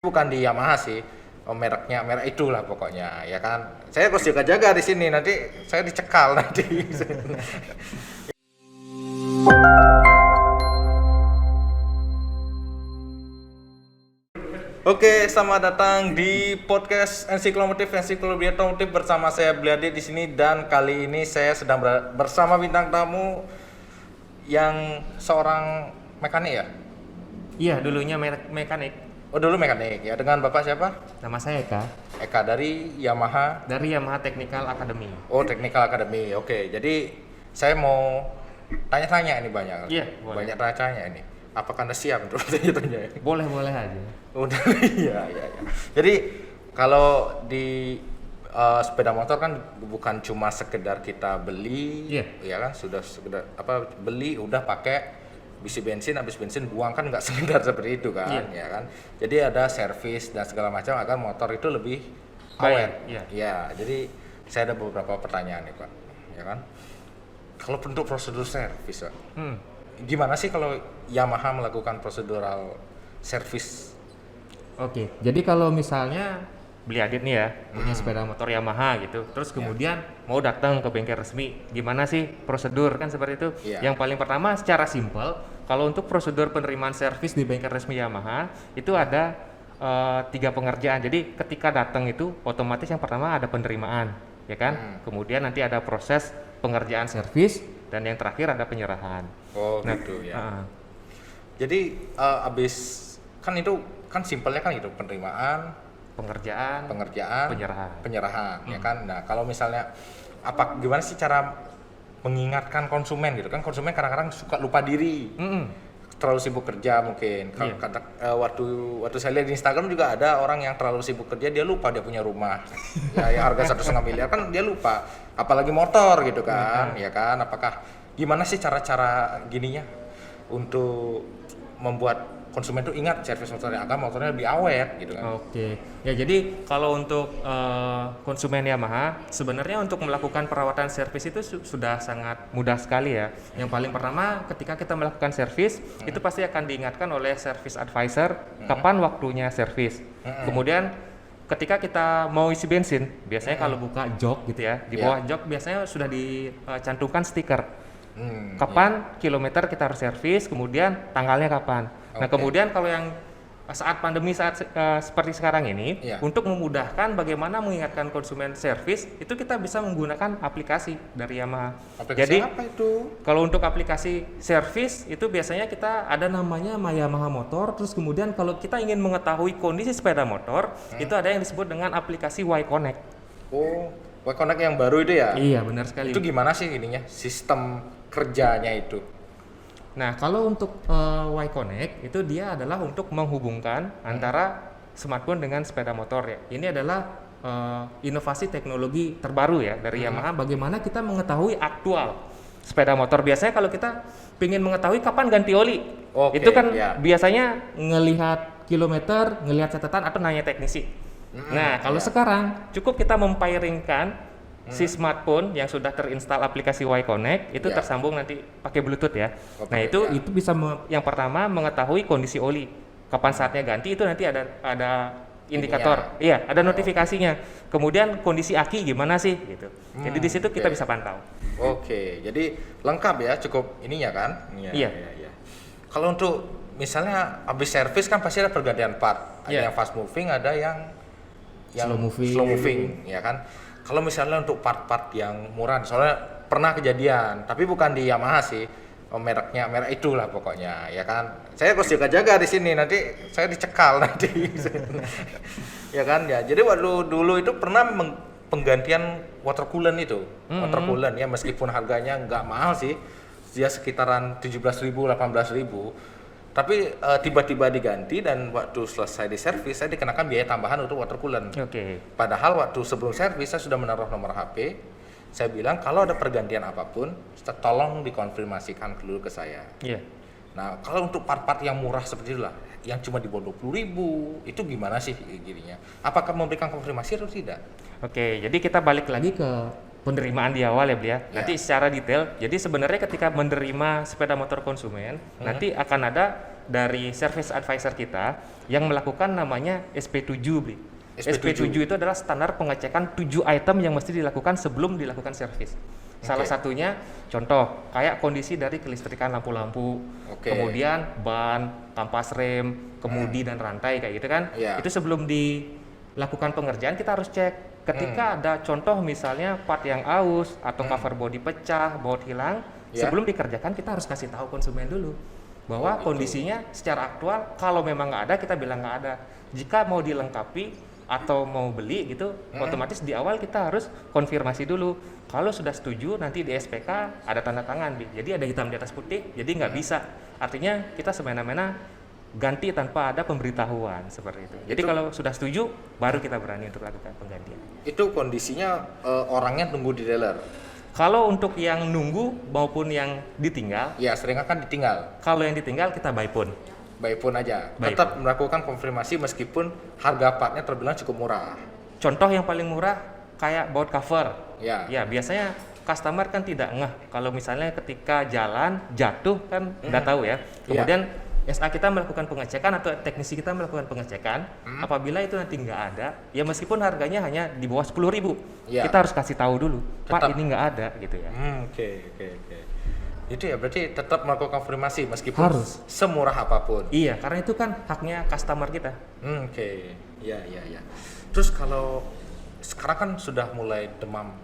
Bukan di Yamaha sih, mereknya merek itulah pokoknya ya kan. Saya harus jaga-jaga di sini, nanti saya dicekal nanti. Oke, selamat datang di podcast Ensiklopedia Otomotif bersama saya Bliadi di sini, dan kali ini saya sedang bersama bintang tamu yang seorang mekanik ya. Iya, dulunya mekanik. Oh, dulu mekanik ya, dengan Bapak siapa? Nama saya Eka, Eka dari Yamaha. dari Yamaha Technical Academy. Oh, Technical Academy. Oke, jadi saya mau tanya-tanya ini banyak. Iya, boleh. Banyak tanya ini. Apakah Anda siap untuk tanya-tanya? Boleh aja. Udah, iya. Jadi kalau di sepeda motor kan bukan cuma sekedar kita beli, Iya. ya kan, sudah sekedar beli udah pakai isi bensin, habis bensin buang, kan nggak sekedar seperti itu kan, Iya. ya kan. Jadi ada servis dan segala macam agar motor itu lebih awet. Baik, iya. Ya, jadi saya ada beberapa pertanyaan nih Pak, ya kan. Kalau bentuk prosedur servis, Pak, gimana sih kalau Yamaha melakukan prosedural servis? Oke, jadi kalau misalnya beli Adit nih ya, punya sepeda motor Yamaha gitu, terus kemudian mau datang ke bengkel resmi, gimana sih prosedur kan seperti itu? Iya. Yang paling pertama secara simpel, kalau untuk prosedur penerimaan servis di bengkel resmi Yamaha itu ada 3 pengerjaan. Jadi ketika datang itu otomatis yang pertama ada penerimaan, ya kan? Kemudian nanti ada proses pengerjaan servis dan yang terakhir ada penyerahan. Oh Nah, gitu ya. Jadi abis kan itu kan simpelnya kan itu penerimaan, pengerjaan, pengerjaan, penyerahan. ya kan. Nah kalau misalnya gimana sih cara mengingatkan konsumen gitu kan? Konsumen kadang-kadang suka lupa diri, terlalu sibuk kerja mungkin. Iya. Waktu saya lihat di Instagram juga ada orang yang terlalu sibuk kerja, dia lupa dia punya rumah ya, yang harga 1,5 miliar kan dia lupa. Apalagi motor gitu kan, ya kan. Apakah gimana sih cara-cara gininya untuk membuat konsumen tuh ingat servis motornya agar motornya lebih awet gitu kan? Oke, ya jadi kalau untuk konsumen Yamaha sebenarnya untuk melakukan perawatan servis itu sudah sangat mudah sekali ya. Yang paling pertama ketika kita melakukan servis itu pasti akan diingatkan oleh service advisor kapan waktunya servis. Kemudian ketika kita mau isi bensin, biasanya kalau buka jok gitu ya, di bawah jok biasanya sudah dicantumkan stiker. Kapan kilometer kita harus servis, kemudian tanggalnya kapan. Nah kemudian kalau yang saat pandemi seperti sekarang ini, untuk memudahkan bagaimana mengingatkan konsumen servis, itu kita bisa menggunakan aplikasi dari Yamaha. Aplikasi apa itu? Kalau untuk aplikasi servis itu biasanya kita ada namanya My Yamaha Motor. Terus kemudian kalau kita ingin mengetahui kondisi sepeda motor, itu ada yang disebut dengan aplikasi Y-Connect. Oh, Y-Connect yang baru itu ya? Iya benar sekali. Itu gimana sih ininya? Sistem kerjanya itu? Nah, kalau untuk Y-Connect itu dia adalah untuk menghubungkan antara smartphone dengan sepeda motor ya. Ini adalah inovasi teknologi terbaru ya dari Yamaha. Bagaimana kita mengetahui aktual sepeda motor. Biasanya kalau kita ingin mengetahui kapan ganti oli, itu kan biasanya ngelihat kilometer, ngelihat catatan atau nanya teknisi. Nah, kalau sekarang cukup kita mempairingkan si smartphone yang sudah terinstall aplikasi Y-Connect itu tersambung nanti pakai Bluetooth ya. Nah itu bisa yang pertama mengetahui kondisi oli, kapan saatnya ganti, itu nanti ada indikator, iya ada notifikasinya. Kemudian kondisi aki gimana sih gitu. Jadi di situ kita bisa pantau. Oke, jadi lengkap ya, cukup ininya kan? Iya. Kalau untuk misalnya habis servis kan pasti ada pergantian part, ada yang fast moving, ada yang slow moving, ya kan? Kalau misalnya untuk part-part yang murah, soalnya pernah kejadian, tapi bukan di Yamaha sih, merek itulah pokoknya, ya kan. Saya harus jaga-jaga di sini, nanti saya dicekal nanti, ya kan ya. Jadi waktu dulu itu pernah penggantian water coolant itu, water coolant ya, meskipun harganya nggak mahal sih, dia sekitaran 17.000, 18.000. Tapi tiba-tiba diganti dan waktu selesai di servis saya dikenakan biaya tambahan untuk water coolant. Padahal waktu sebelum servis saya sudah menaruh nomor HP. Saya bilang kalau ada pergantian apapun, tolong dikonfirmasikan dulu ke saya. Nah kalau untuk part-part yang murah seperti itulah, yang cuma di bawah 20.000, itu gimana sih gininya? Apakah memberikan konfirmasi atau tidak? Oke, jadi kita balik lagi ke penerimaan di awal ya beli ya. Ya. Nanti secara detail. Jadi sebenarnya ketika menerima sepeda motor konsumen, nanti akan ada dari service advisor kita yang melakukan namanya SP7 beli. SP7. SP7 itu adalah standar pengecekan 7 item yang mesti dilakukan sebelum dilakukan servis. Salah satunya contoh kayak kondisi dari kelistrikan lampu-lampu, kemudian ban, kampas rem, kemudi dan rantai kayak gitu kan. Ya. Itu sebelum dilakukan pengerjaan kita harus cek. Ketika ada contoh misalnya part yang aus atau cover body pecah, baut hilang, sebelum dikerjakan kita harus kasih tahu konsumen dulu bahwa kondisinya secara aktual kalau memang nggak ada kita bilang nggak ada. Jika mau dilengkapi atau mau beli gitu, otomatis di awal kita harus konfirmasi dulu. Kalau sudah setuju nanti di SPK ada tanda tangan, jadi ada hitam di atas putih, jadi nggak bisa. Artinya kita semena-mena ganti tanpa ada pemberitahuan seperti itu. Jadi kalau sudah setuju, baru kita berani untuk lakukan penggantian. Itu kondisinya orangnya nunggu di dealer. Kalau untuk yang nunggu maupun yang ditinggal, Ya, sering kan ditinggal. kalau yang ditinggal kita by phone. By phone aja. By Tetap melakukan konfirmasi meskipun harga partnya terbilang cukup murah. Contoh yang paling murah kayak baut cover. Ya. Ya, biasanya customer kan tidak ngeh kalau misalnya ketika jalan jatuh kan udah tahu ya. Kemudian SA kita melakukan pengecekan atau teknisi kita melakukan pengecekan. Apabila itu nanti nggak ada, ya meskipun harganya hanya di bawah 10.000, kita harus kasih tahu dulu, Pak ini nggak ada gitu ya. Oke. Itu ya berarti tetap melakukan konfirmasi meskipun Harus. semurah apapun. Iya, karena itu kan haknya customer kita. Oke. Ya. Terus kalau sekarang kan sudah mulai demam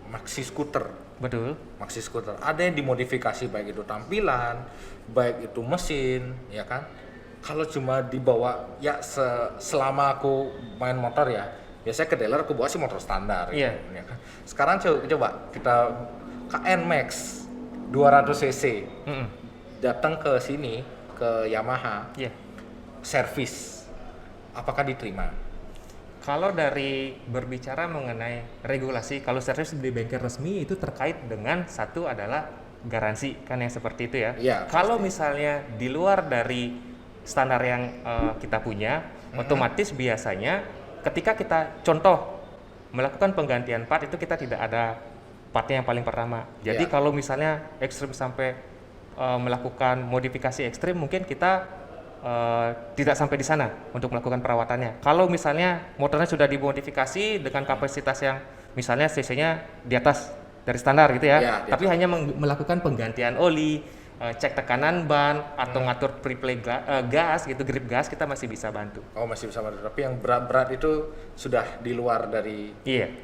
maxi scooter. Betul. Maxi scooter ada yang dimodifikasi baik itu tampilan, baik itu mesin, ya kan. Kalau cuma dibawa ya selama aku main motor ya, biasanya ke dealer aku bawa sih motor standar Iya. gitu, ya kan. Sekarang coba kita KN Max 200 cc datang ke sini ke Yamaha Iya. servis, apakah diterima? Kalau dari berbicara mengenai regulasi, kalau servis di bengkel resmi itu terkait dengan satu adalah garansi kan yang seperti itu ya. Iya, Kalau misalnya di luar dari standar yang kita punya, otomatis biasanya ketika kita contoh melakukan penggantian part itu kita tidak ada partnya yang paling pertama. Jadi kalau misalnya ekstrim sampai melakukan modifikasi ekstrim, mungkin kita tidak sampai di sana untuk melakukan perawatannya. Kalau misalnya motornya sudah dimodifikasi dengan kapasitas yang misalnya cc-nya di atas dari standar gitu ya, tapi hanya melakukan penggantian oli, cek tekanan ban atau ngatur preplay gas gitu, grip gas, kita masih bisa bantu. Oh, masih bisa bantu, tapi yang berat-berat itu sudah di luar dari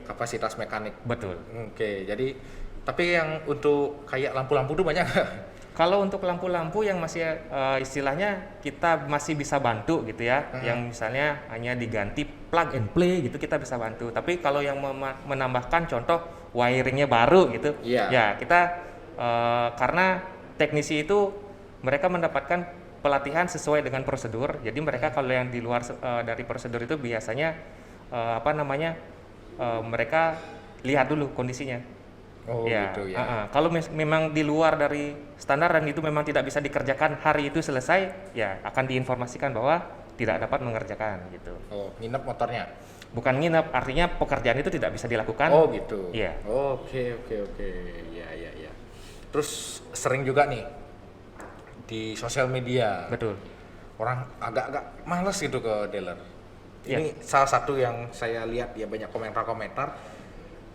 kapasitas mekanik. Betul. Oke, jadi tapi yang untuk kayak lampu-lampu itu banyak nggak? Kalau untuk lampu-lampu yang masih istilahnya kita masih bisa bantu gitu ya, yang misalnya hanya diganti plug and play gitu kita bisa bantu. Tapi kalau yang menambahkan contoh wiringnya baru gitu, ya kita karena teknisi itu mereka mendapatkan pelatihan sesuai dengan prosedur. Jadi mereka kalau yang di luar dari prosedur itu biasanya mereka lihat dulu kondisinya. Oh gitu ya. Kalau memang di luar dari standar dan itu memang tidak bisa dikerjakan hari itu selesai, ya akan diinformasikan bahwa tidak dapat mengerjakan gitu. Oh, nginep motornya? Bukan nginep, artinya pekerjaan itu tidak bisa dilakukan. Oh gitu. Iya. Oke. Ya. Terus sering juga nih di sosial media. Betul. Orang agak-agak males gitu ke dealer. Ini salah satu yang saya lihat ya, banyak komentar-komentar.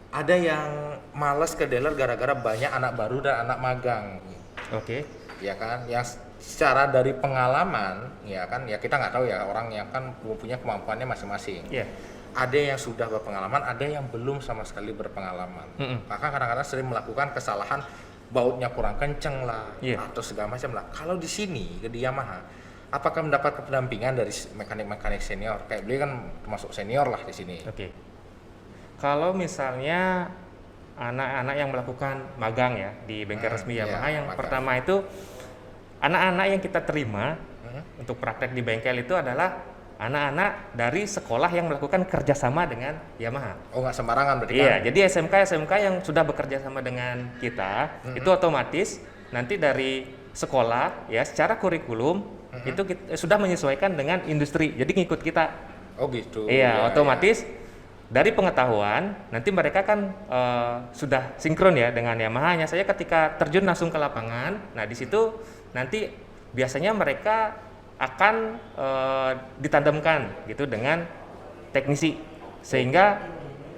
Ada yang males ke dealer gara-gara banyak anak baru dan anak magang. Oke. Ya kan, yang secara dari pengalaman ya kan, ya kita nggak tahu ya, orang yang kan punya kemampuannya masing-masing. Ada yang sudah berpengalaman, ada yang belum sama sekali berpengalaman. Maka kadang-kadang sering melakukan kesalahan, bautnya kurang kenceng lah, atau segala macam lah. Kalau di sini di Yamaha, apakah mendapat pendampingan dari mekanik-mekanik senior? Kayak beliau kan termasuk senior lah di sini. Oke. Kalau misalnya anak-anak yang melakukan magang ya di bengkel resmi Yamaha, yang magang. Pertama itu anak-anak yang kita terima untuk praktek di bengkel itu adalah anak-anak dari sekolah yang melakukan kerjasama dengan Yamaha. Oh, nggak sembarangan berarti kan? Iya, jadi SMK yang sudah bekerja sama dengan kita itu otomatis nanti dari sekolah ya secara kurikulum itu sudah menyesuaikan dengan industri, jadi ngikut kita. Oh gitu. Iya, otomatis dari pengetahuan nanti mereka kan sudah sinkron ya dengan Yamaha-nya. Saya ketika terjun langsung ke lapangan, nah di situ nanti biasanya mereka akan ditandemkan gitu dengan teknisi, sehingga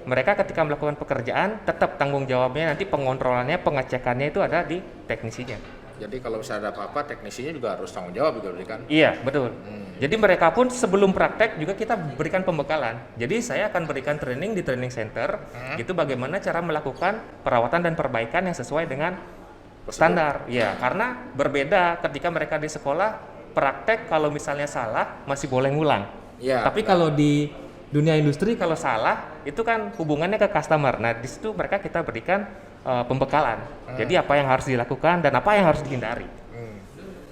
mereka ketika melakukan pekerjaan tetap tanggung jawabnya, nanti pengontrolannya, pengecekannya itu ada di teknisinya. Jadi kalau misalnya ada apa-apa, teknisinya juga harus tanggung jawab gitu kan? Iya, betul. Jadi mereka pun sebelum praktek juga kita berikan pembekalan. Jadi saya akan berikan training di training center, gitu bagaimana cara melakukan perawatan dan perbaikan yang sesuai dengan standar. Ya, karena berbeda ketika mereka di sekolah praktek, kalau misalnya salah masih boleh ngulang. Iya. Tapi kalau di dunia industri kalau salah itu kan hubungannya ke customer. Nah, di situ mereka kita berikan pembekalan. Jadi apa yang harus dilakukan dan apa yang harus dihindari.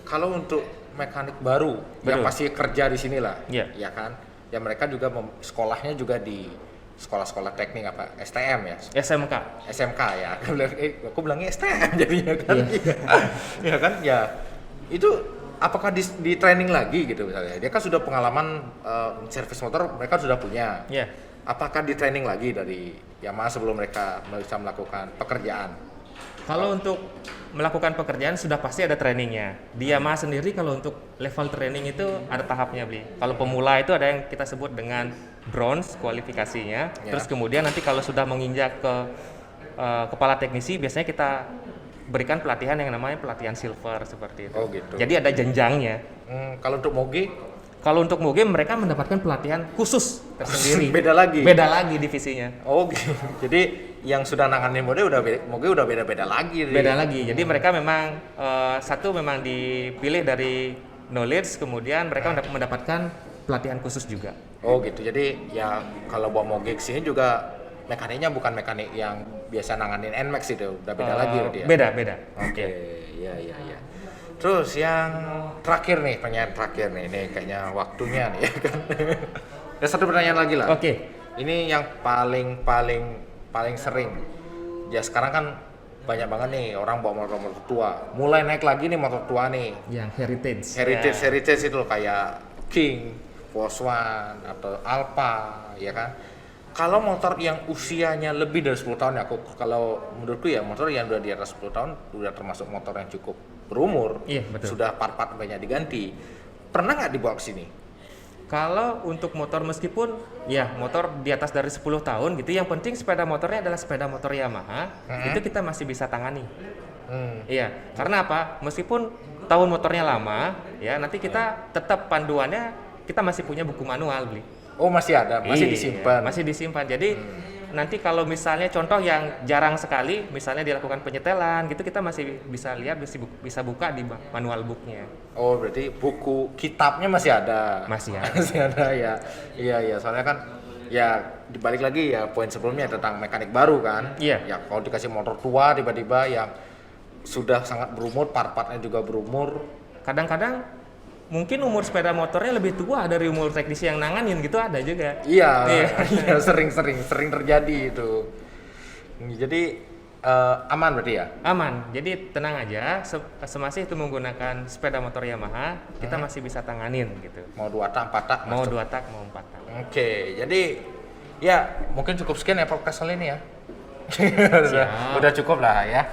Kalau untuk mekanik baru yang Betul. pasti kerja di sini lah, Iya. ya kan? Ya mereka juga sekolahnya juga di sekolah-sekolah teknik apa STM ya, SMK. SMK ya. Aku bilangnya STM jadinya kan. Ya kan ya. Itu apakah di training lagi gitu misalnya? Dia kan sudah pengalaman servis motor mereka sudah punya. Iya. Apakah di training lagi dari Yamaha sebelum mereka bisa melakukan pekerjaan? Kalau untuk melakukan pekerjaan sudah pasti ada trainingnya. Di Yamaha sendiri kalau untuk level training itu ada tahapnya, Bli. Kalau pemula itu ada yang kita sebut dengan bronze kualifikasinya. Ya. Terus kemudian nanti kalau sudah menginjak ke kepala teknisi, biasanya kita berikan pelatihan yang namanya pelatihan silver seperti itu. Oh gitu. Jadi ada jenjangnya. Kalau untuk moge Kalau untuk moge mereka mendapatkan pelatihan khusus tersendiri. beda lagi. Beda lagi divisinya. Oh gitu. Jadi yang sudah nanganin moge udah beda-beda lagi. Beda lagi. Jadi mereka memang satu memang dipilih dari knowledge, kemudian mereka mendapatkan pelatihan khusus juga. Oh gitu. Jadi ya kalau bawa moge sini juga mekaniknya bukan mekanik yang biasa nanganin NMAX itu, udah beda lagi berarti ya. Beda. Oke, iya. Terus yang terakhir nih, pertanyaan terakhir nih, ini kayaknya waktunya nih ya kan. Ya satu pertanyaan lagi lah. Oke. Ini yang paling sering. Ya sekarang kan banyak banget nih orang bawa motor tua. Mulai naik lagi nih motor tua nih. Yang heritage. Heritage itu loh, kayak King, Volkswagen atau Alfa, ya kan. Kalau motor yang usianya lebih dari 10 tahun ya, kalau menurutku ya motor yang udah di atas 10 tahun udah termasuk motor yang cukup berumur. Iya, betul. Sudah part-part banyak diganti. Pernah nggak dibawa ke sini? Kalau untuk motor meskipun ya motor di atas dari 10 tahun gitu, yang penting sepeda motornya adalah sepeda motor Yamaha, itu kita masih bisa tangani. Iya, karena apa? Meskipun tahun motornya lama, ya nanti kita tetap panduannya kita masih punya buku manual, Bli. Oh masih ada, masih Iya, disimpan. Masih disimpan. Jadi nanti kalau misalnya contoh yang jarang sekali, misalnya dilakukan penyetelan gitu, kita masih bisa lihat, bisa buka di manual booknya. Oh berarti buku kitabnya masih ada. Masih ada. Masih ada ya. Iya, soalnya kan ya dibalik lagi ya poin sebelumnya tentang mekanik baru kan. Iya. Ya kalau dikasih motor tua tiba-tiba yang sudah sangat berumur, part-partnya juga berumur. Kadang-kadang mungkin umur sepeda motornya lebih tua dari umur teknisi yang nanganin gitu, ada juga. Iya, iya sering terjadi itu. Jadi aman berarti ya? Aman, jadi tenang aja, semasih itu menggunakan sepeda motor Yamaha, kita masih bisa tanganin gitu. Mau 2 tak, 4 tak? Mau masuk. 2 tak, mau 4 tak. Oke, jadi ya mungkin cukup sekian ya podcast kali ini ya. Udah cukup lah ya.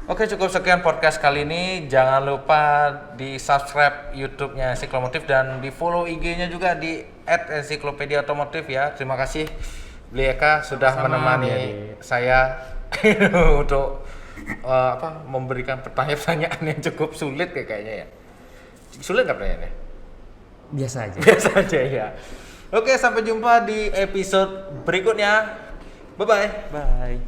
Oke, cukup sekian podcast kali ini. Jangan lupa di subscribe YouTube-nya Ensiklomotif dan di follow IG-nya juga di @ensiklopediaotomotif ya. Terima kasih Bli Eka sudah menemani saya untuk memberikan pertanyaan-pertanyaan yang cukup sulit kayaknya ya. Sulit nggak pertanyaannya? Biasa aja. Biasa aja ya. Oke, sampai jumpa di episode berikutnya. Bye-bye. Bye.